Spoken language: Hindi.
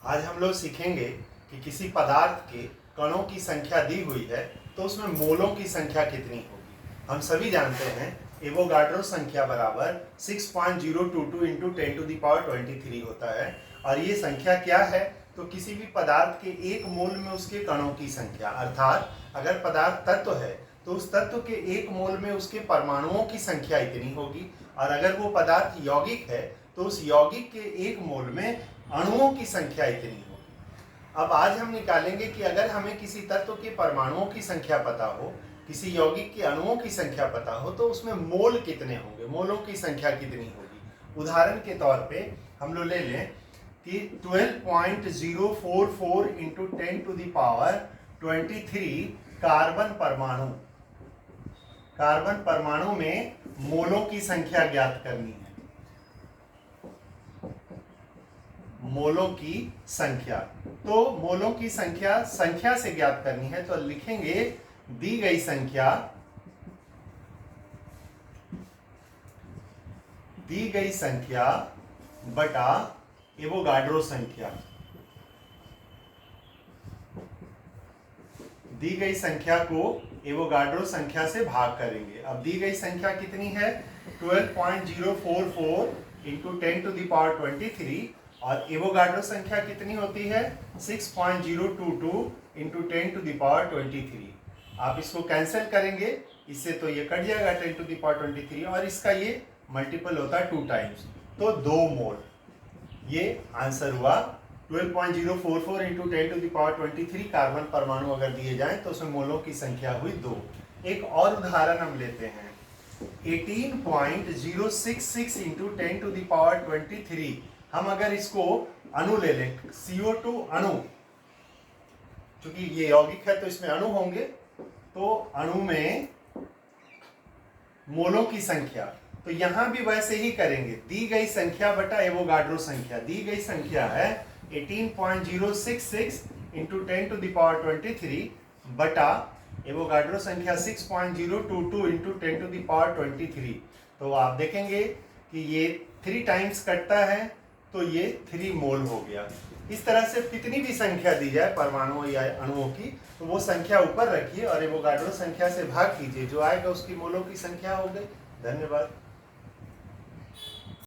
आज हम लोग सीखेंगे कि किसी पदार्थ के कणों की संख्या दी हुई है तो उसमें मोलों की संख्या कितनी होगी। हम सभी जानते हैं एवोगाड्रो संख्या बराबर 6.022 इंटू 10⁻23 होता है। और ये संख्या क्या है? तो किसी भी पदार्थ के एक मोल में उसके कणों की संख्या, अर्थात अगर पदार्थ तत्व है तो उस तत्व के एक मोल में उसके परमाणुओं की संख्या इतनी होगी, और अगर वो पदार्थ यौगिक है तो उस यौगिक के एक मोल में अणुओं की संख्या इतनी होगी। अब आज हम निकालेंगे कि अगर हमें किसी तत्व के परमाणुओं की संख्या पता हो, किसी यौगिक के अणुओं की संख्या पता हो, तो उसमें मोल कितने होंगे, मोलों की संख्या कितनी होगी। उदाहरण के तौर पे हम लोग ले लें कि 12.044 इंटू 10⁻23 कार्बन परमाणु में मोलों की संख्या ज्ञात करनी है। मोलों की संख्या, तो मोलों की संख्या से ज्ञात करनी है, तो लिखेंगे दी गई संख्या बटा एवोगाड्रो संख्या। दी गई संख्या को एवोगाड्रो संख्या से भाग करेंगे। अब दी गई संख्या कितनी है? 12.044 इंटू 10⁻23, और एवोगाड्रो संख्या कितनी होती है? 6.022 इंटू 10⁻23। आप इसको कैंसिल करेंगे, इससे तो ये कट जाएगा 10⁻23, और इसका ये मल्टीपल होता है 2 टाइम्स, तो 2 मोल। ये आंसर हुआ 12.044 इंटू 10⁻23 कार्बन परमाणु अगर दिए जाएं तो उसमें मोलों की संख्या हुई 2। एक और उदाहरण हम लेते हैं 18.066 इंटू 10⁻23। हम अगर इसको अणु ले लें, CO2 अणु, क्योंकि ये यौगिक है तो इसमें अणु होंगे, तो अणु में मोलों की संख्या, तो यहां भी वैसे ही करेंगे। दी गई संख्या बटा एवोगाड्रो संख्या। दी गई संख्या है 18.066 इंटू 10⁻23 बटा एवोगाड्रो संख्या 6.022 इंटू 10⁻23। तो आप देखेंगे कि ये 3 टाइम्स कटता है, तो ये 3 मोल हो गया। इस तरह से कितनी भी संख्या दी जाए परमाणुओं या अणुओं की, तो वो संख्या ऊपर रखिए और एवोगाड्रो संख्या से भाग कीजिए, जो आएगा उसकी मोलों की संख्या हो गई। धन्यवाद।